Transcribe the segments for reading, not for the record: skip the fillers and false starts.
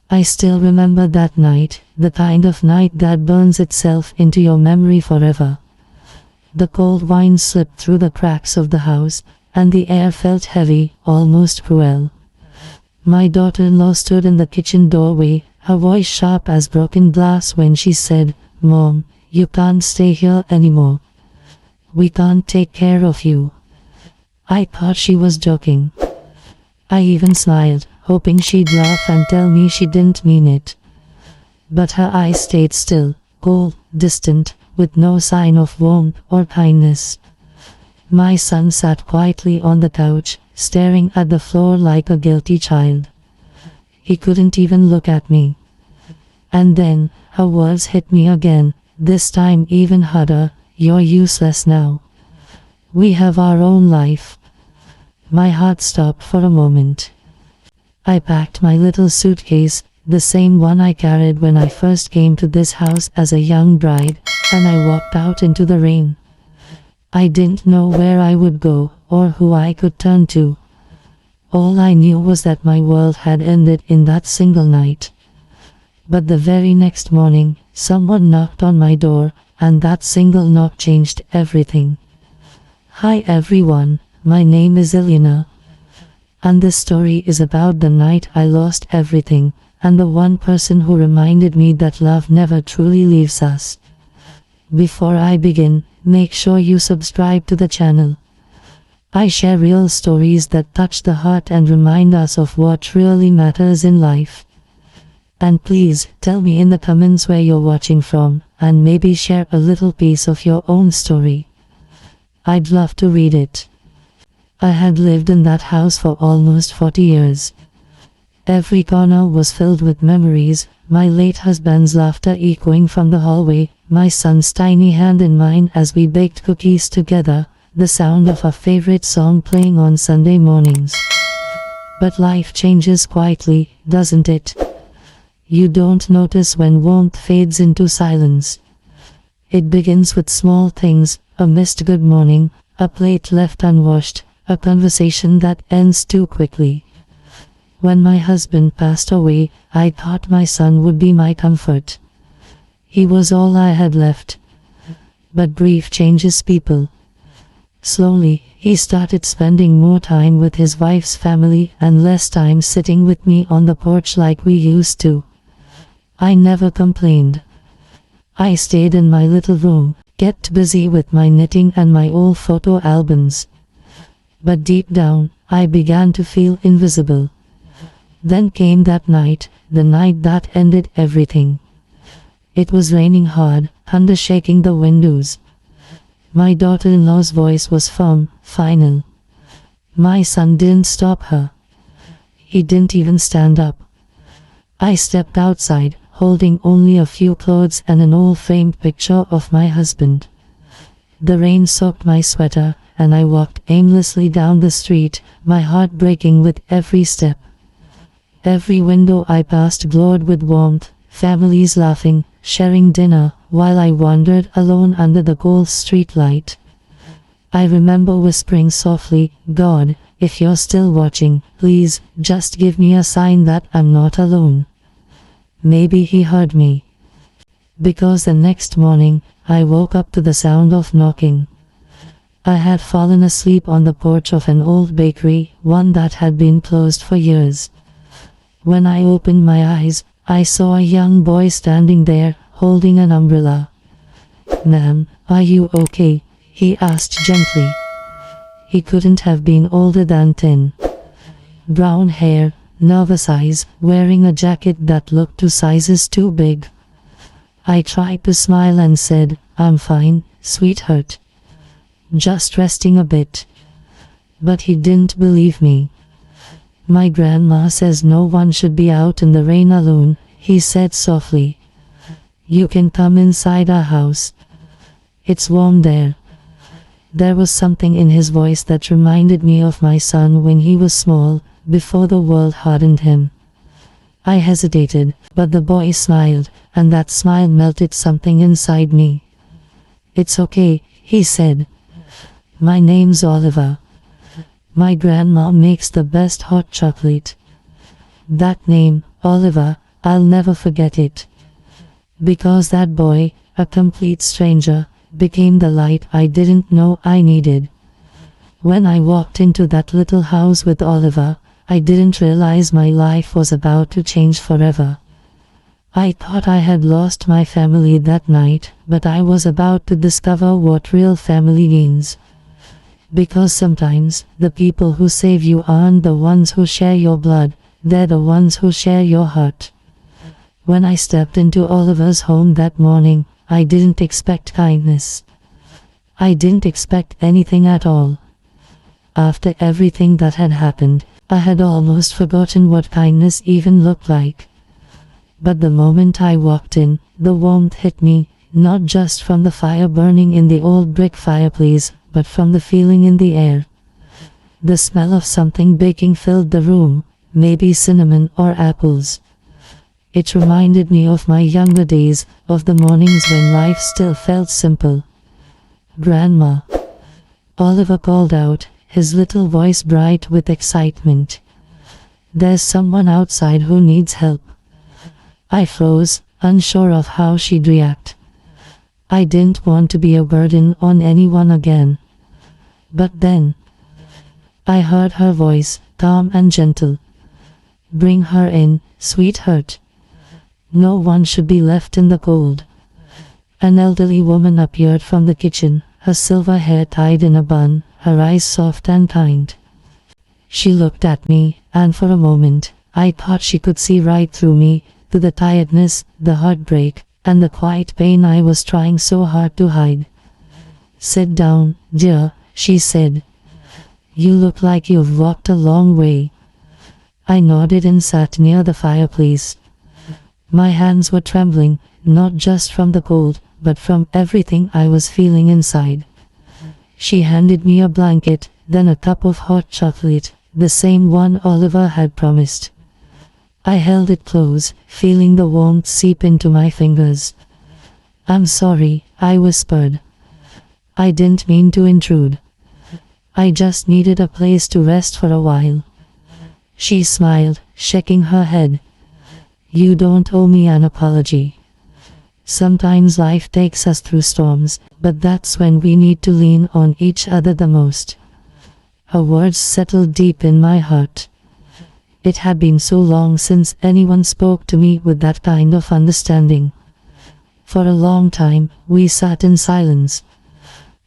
I still remember that night, the kind of night that burns itself into your memory forever. The cold wind slipped through the cracks of the house, and the air felt heavy, almost cruel. My daughter-in-law stood in the kitchen doorway, her voice sharp as broken glass when she said, "Mom, you can't stay here anymore. We can't take care of you." I thought she was joking. I even smiled, hoping she'd laugh and tell me she didn't mean it. But her eyes stayed still, cold, distant, with no sign of warmth or kindness. My son sat quietly on the couch, staring at the floor like a guilty child. He couldn't even look at me. And then, her words hit me again, this time even harder. "You're useless now. We have our own life." My heart stopped for a moment. I packed my little suitcase, the same one I carried when I first came to this house as a young bride, and I walked out into the rain. I didn't know where I would go, or who I could turn to. All I knew was that my world had ended in that single night. But the very next morning, someone knocked on my door, and that single knock changed everything. Hi everyone, my name is Ilyana. And this story is about the night I lost everything, and the one person who reminded me that love never truly leaves us. Before I begin, make sure you subscribe to the channel. I share real stories that touch the heart and remind us of what really matters in life. And please, tell me in the comments where you're watching from, and maybe share a little piece of your own story. I'd love to read it. I had lived in that house for almost 40 years. Every corner was filled with memories, my late husband's laughter echoing from the hallway, my son's tiny hand in mine as we baked cookies together, the sound of our favorite song playing on Sunday mornings. But life changes quietly, doesn't it? You don't notice when warmth fades into silence. It begins with small things, a missed good morning, a plate left unwashed, a conversation that ends too quickly. When my husband passed away, I thought my son would be my comfort. He was all I had left. But grief changes people. Slowly, he started spending more time with his wife's family and less time sitting with me on the porch like we used to. I never complained. I stayed in my little room, kept busy with my knitting and my old photo albums. But deep down, I began to feel invisible. Then came that night, the night that ended everything. It was raining hard, thunder shaking the windows. My daughter-in-law's voice was firm, final. My son didn't stop her. He didn't even stand up. I stepped outside, holding only a few clothes and an old framed picture of my husband. The rain soaked my sweater, and I walked aimlessly down the street, my heart breaking with every step. Every window I passed glowed with warmth, families laughing, sharing dinner, while I wandered alone under the cold street light. I remember whispering softly, "God, if you're still watching, please, just give me a sign that I'm not alone." Maybe he heard me. Because the next morning, I woke up to the sound of knocking. I had fallen asleep on the porch of an old bakery, one that had been closed for years. When I opened my eyes, I saw a young boy standing there, holding an umbrella. "Ma'am, are you okay?" he asked gently. He couldn't have been older than 10. Brown hair, nervous eyes, wearing a jacket that looked 2 sizes too big. I tried to smile and said, "I'm fine, sweetheart. Just resting a bit." But he didn't believe me. "My grandma says no one should be out in the rain alone," he said softly. "You can come inside our house. It's warm there." There was something in his voice that reminded me of my son when he was small, before the world hardened him. I hesitated, but the boy smiled, and that smile melted something inside me. "It's okay," he said. "My name's Oliver. My grandma makes the best hot chocolate." That name, Oliver, I'll never forget it. Because that boy, a complete stranger, became the light I didn't know I needed. When I walked into that little house with Oliver, I didn't realize my life was about to change forever. I thought I had lost my family that night, but I was about to discover what real family means. Because sometimes, the people who save you aren't the ones who share your blood, they're the ones who share your heart. When I stepped into Oliver's home that morning, I didn't expect kindness. I didn't expect anything at all. After everything that had happened, I had almost forgotten what kindness even looked like. But the moment I walked in, the warmth hit me, not just from the fire burning in the old brick fireplace, but from the feeling in the air. The smell of something baking filled the room, maybe cinnamon or apples. It reminded me of my younger days, of the mornings when life still felt simple. "Grandma," Oliver called out, his little voice bright with excitement. "There's someone outside who needs help." I froze, unsure of how she'd react. I didn't want to be a burden on anyone again. But then, I heard her voice, calm and gentle. "Bring her in, sweetheart. No one should be left in the cold." An elderly woman appeared from the kitchen, her silver hair tied in a bun, her eyes soft and kind. She looked at me, and for a moment, I thought she could see right through me, to the tiredness, the heartbreak, and the quiet pain I was trying so hard to hide. "Sit down, dear," she said. "You look like you've walked a long way." I nodded and sat near the fireplace. My hands were trembling, not just from the cold, but from everything I was feeling inside. She handed me a blanket, then a cup of hot chocolate, the same one Oliver had promised. I held it close, feeling the warmth seep into my fingers. "I'm sorry," I whispered. "I didn't mean to intrude. I just needed a place to rest for a while." She smiled, shaking her head. "You don't owe me an apology. Sometimes life takes us through storms, but that's when we need to lean on each other the most." Her words settled deep in my heart. It had been so long since anyone spoke to me with that kind of understanding. For a long time, we sat in silence.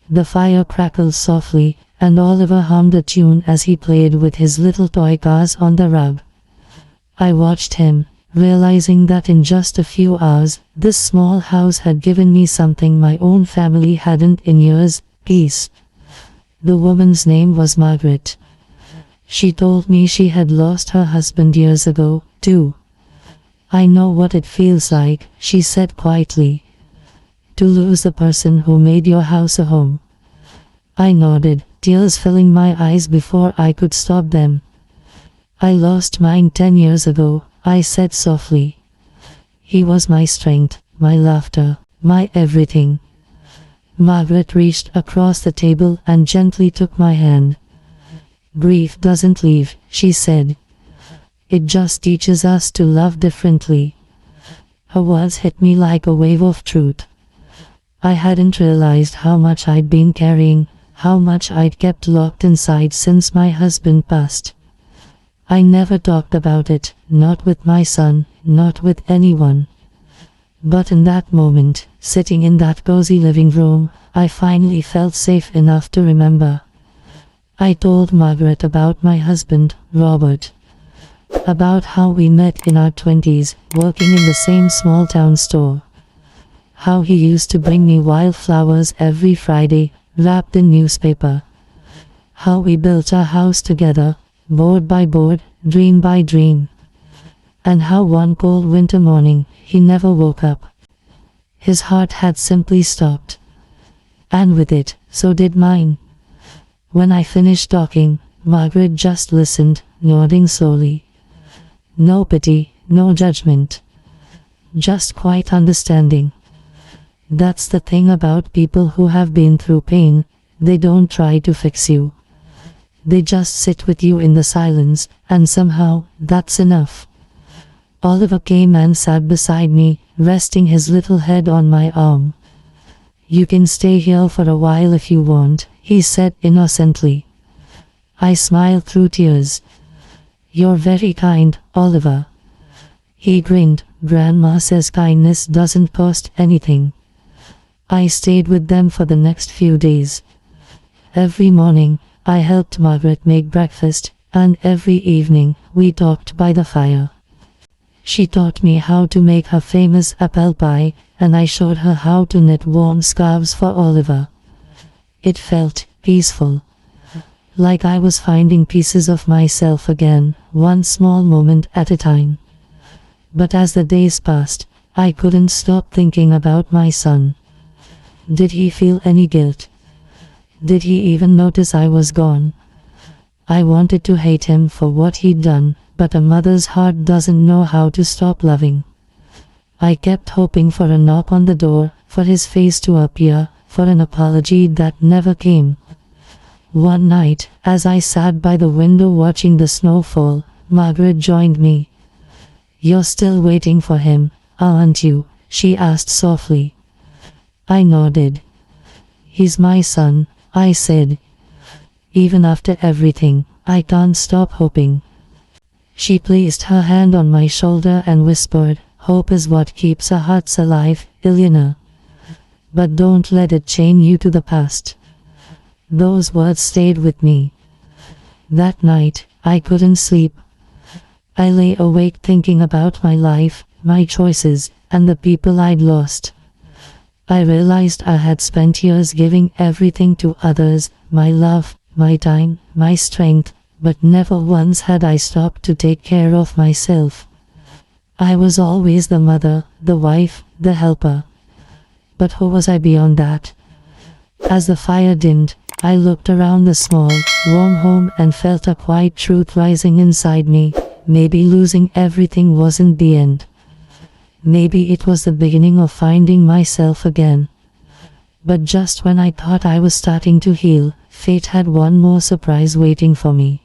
The fire crackled softly, and Oliver hummed a tune as he played with his little toy cars on the rug. I watched him, realizing that in just a few hours, this small house had given me something my own family hadn't in years: peace. The woman's name was Margaret. She told me she had lost her husband years ago, too. "I know what it feels like," she said quietly. "To lose the person who made your house a home." I nodded, tears filling my eyes before I could stop them. "I lost mine 10 years ago," I said softly. "He was my strength, my laughter, my everything." Margaret reached across the table and gently took my hand. "Grief doesn't leave," she said. "It just teaches us to love differently." Her words hit me like a wave of truth. I hadn't realized how much I'd been carrying, how much I'd kept locked inside since my husband passed. I never talked about it, not with my son, not with anyone. But in that moment, sitting in that cozy living room, I finally felt safe enough to remember. I told Margaret about my husband, Robert. About how we met in our 20s, working in the same small town store. How he used to bring me wildflowers every Friday, wrapped in newspaper. How we built our house together, board by board, dream by dream. And how one cold winter morning, he never woke up. His heart had simply stopped. And with it, so did mine. When I finished talking, Margaret just listened, nodding slowly. No pity, no judgment. Just quiet understanding. That's the thing about people who have been through pain, they don't try to fix you. They just sit with you in the silence, and somehow, that's enough. Oliver came and sat beside me, resting his little head on my arm. "You can stay here for a while if you want," he said innocently. I smiled through tears. "You're very kind, Oliver." He grinned. "Grandma says kindness doesn't cost anything." I stayed with them for the next few days. Every morning, I helped Margaret make breakfast, and every evening, we talked by the fire. She taught me how to make her famous apple pie, and I showed her how to knit warm scarves for Oliver. It felt peaceful, like I was finding pieces of myself again, one small moment at a time. But as the days passed, I couldn't stop thinking about my son. Did he feel any guilt? Did he even notice I was gone? I wanted to hate him for what he'd done, but a mother's heart doesn't know how to stop loving. I kept hoping for a knock on the door, for his face to appear, for an apology that never came. One night, as I sat by the window watching the snow fall, Margaret joined me. "You're still waiting for him, aren't you?" she asked softly. I nodded. "He's my son," I said. "Even after everything, I can't stop hoping." She placed her hand on my shoulder and whispered, "Hope is what keeps our hearts alive, Ilyana. But don't let it chain you to the past." Those words stayed with me. That night, I couldn't sleep. I lay awake thinking about my life, my choices, and the people I'd lost. I realized I had spent years giving everything to others, my love, my time, my strength, but never once had I stopped to take care of myself. I was always the mother, the wife, the helper. But who was I beyond that? As the fire dimmed, I looked around the small, warm home and felt a quiet truth rising inside me. Maybe losing everything wasn't the end. Maybe it was the beginning of finding myself again. But just when I thought I was starting to heal, fate had one more surprise waiting for me.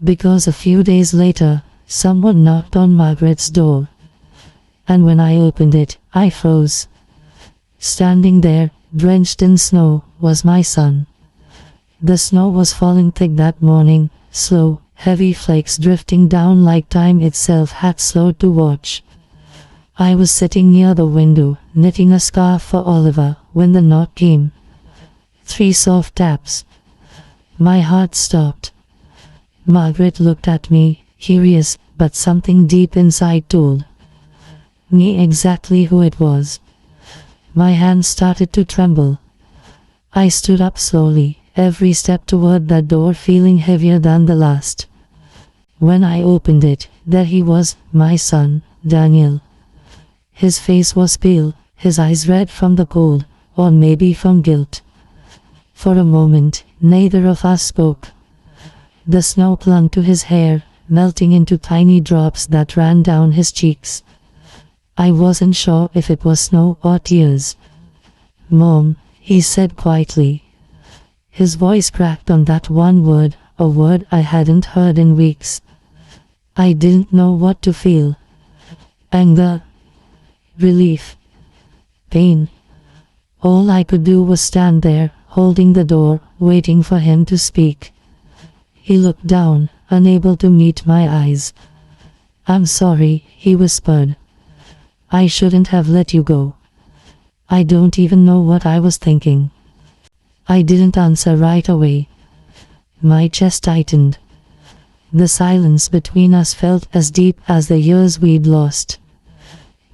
Because a few days later, someone knocked on Margaret's door. And when I opened it, I froze. Standing there, drenched in snow, was my son. The snow was falling thick that morning, slow, heavy flakes drifting down like time itself had slowed to watch. I was sitting near the window, knitting a scarf for Oliver, when the knock came. 3 soft taps. My heart stopped. Margaret looked at me, curious, but something deep inside told me exactly who it was. My hands started to tremble. I stood up slowly, every step toward that door feeling heavier than the last. When I opened it, there he was, my son, Daniel. His face was pale, his eyes red from the cold, or maybe from guilt. For a moment, neither of us spoke. The snow clung to his hair, melting into tiny drops that ran down his cheeks. I wasn't sure if it was snow or tears. "Mom," he said quietly. His voice cracked on that one word, a word I hadn't heard in weeks. I didn't know what to feel. Anger, relief, pain. All I could do was stand there, holding the door, waiting for him to speak. He looked down, unable to meet my eyes. "I'm sorry," he whispered. "I shouldn't have let you go. I don't even know what I was thinking." I didn't answer right away. My chest tightened. The silence between us felt as deep as the years we'd lost.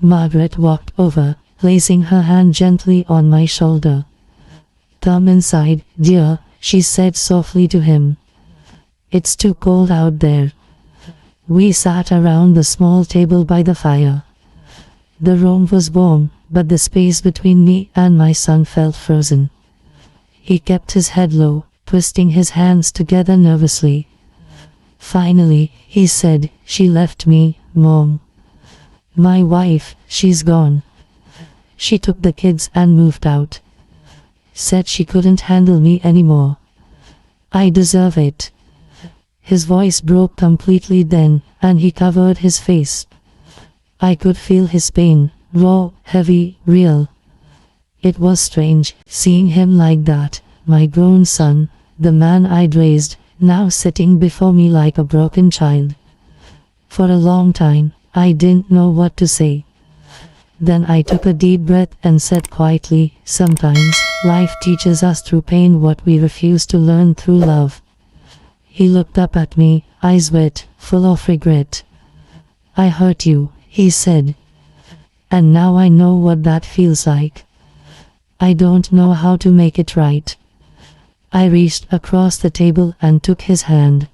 Margaret walked over, placing her hand gently on my shoulder. "Come inside, dear," she said softly to him. "It's too cold out there." We sat around the small table by the fire. The room was warm, but the space between me and my son felt frozen. He kept his head low, twisting his hands together nervously. Finally, he said, "She left me, Mom. My wife, she's gone. She took the kids and moved out. Said she couldn't handle me anymore. I deserve it." His voice broke completely then, and he covered his face. I could feel his pain, raw, heavy, real. It was strange, seeing him like that, my grown son, the man I'd raised, now sitting before me like a broken child. For a long time, I didn't know what to say. Then I took a deep breath and said quietly, sometimes, life teaches us through pain what we refuse to learn through love. He looked up at me, eyes wet, full of regret. I hurt you, he said. And now I know what that feels like. I don't know how to make it right. I reached across the table and took his hand.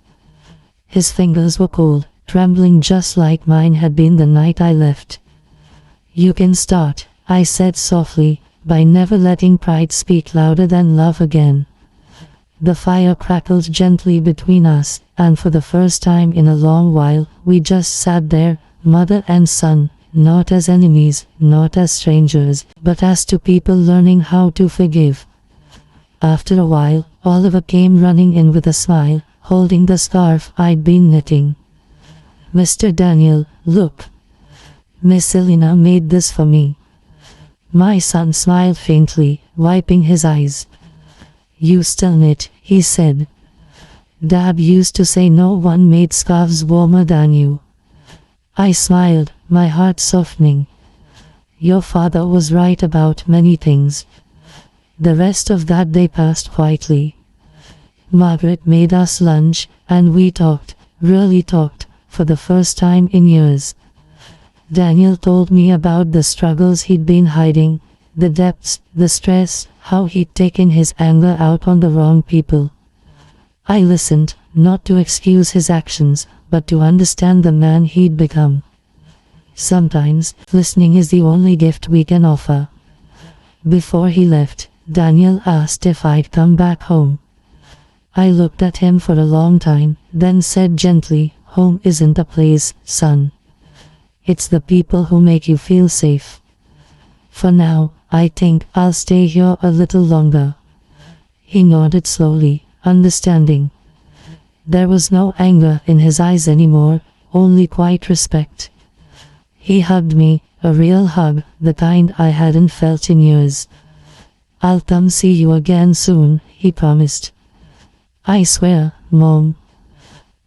His fingers were cold, trembling just like mine had been the night I left. You can start, I said softly, by never letting pride speak louder than love again. The fire crackled gently between us, and for the first time in a long while, we just sat there, mother and son, not as enemies, not as strangers, but as two people learning how to forgive. After a while, Oliver came running in with a smile, holding the scarf I'd been knitting. Mr. Daniel, look. Miss Elena made this for me. My son smiled faintly, wiping his eyes. You still knit, he said. Dad used to say no one made scarves warmer than you. I smiled, my heart softening. Your father was right about many things. The rest of that day passed quietly. Margaret made us lunch, and we talked, really talked, for the first time in years. Daniel told me about the struggles he'd been hiding, the depths, the stress, how he'd taken his anger out on the wrong people. I listened, not to excuse his actions, but to understand the man he'd become. Sometimes, listening is the only gift we can offer. Before he left, Daniel asked if I'd come back home. I looked at him for a long time, then said gently, home isn't a place, son. It's the people who make you feel safe. For now, I think I'll stay here a little longer. He nodded slowly, understanding. There was no anger in his eyes anymore, only quiet respect. He hugged me, a real hug, the kind I hadn't felt in years. I'll come see you again soon, he promised. I swear, Mom.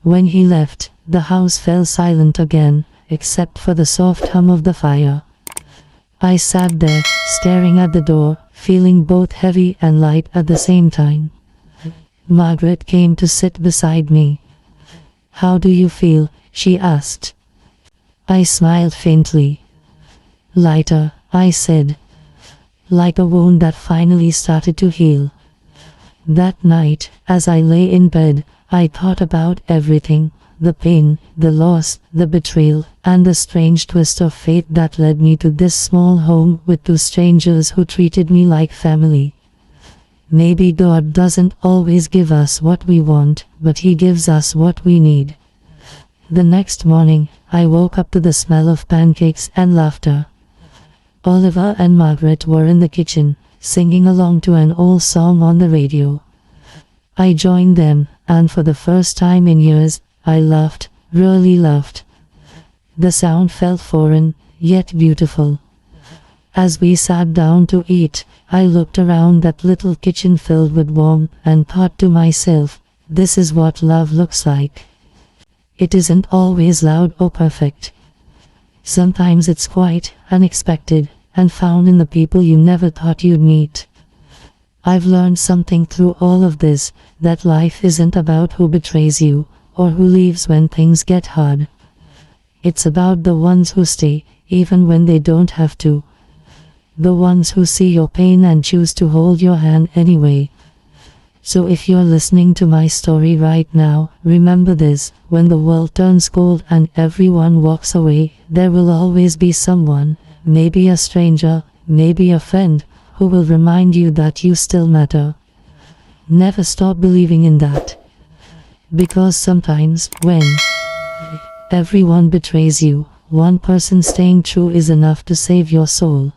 When he left, the house fell silent again, except for the soft hum of the fire. I sat there, staring at the door, feeling both heavy and light at the same time. Margaret came to sit beside me. How do you feel? She asked. I smiled faintly. Lighter, I said. Like a wound that finally started to heal. That night, as I lay in bed, I thought about everything. The pain, the loss, the betrayal, and the strange twist of fate that led me to this small home with two strangers who treated me like family. Maybe God doesn't always give us what we want, but He gives us what we need. The next morning, I woke up to the smell of pancakes and laughter. Oliver and Margaret were in the kitchen, singing along to an old song on the radio. I joined them, and for the first time in years, I laughed, really laughed. The sound felt foreign, yet beautiful. As we sat down to eat, I looked around that little kitchen filled with warmth and thought to myself, this is what love looks like. It isn't always loud or perfect. Sometimes it's quiet, unexpected, and found in the people you never thought you'd meet. I've learned something through all of this, that life isn't about who betrays you, or who leaves when things get hard. It's about the ones who stay, even when they don't have to. The ones who see your pain and choose to hold your hand anyway. So if you're listening to my story right now, remember this, when the world turns cold and everyone walks away, there will always be someone, maybe a stranger, maybe a friend, who will remind you that you still matter. Never stop believing in that. Because sometimes, when everyone betrays you, one person staying true is enough to save your soul.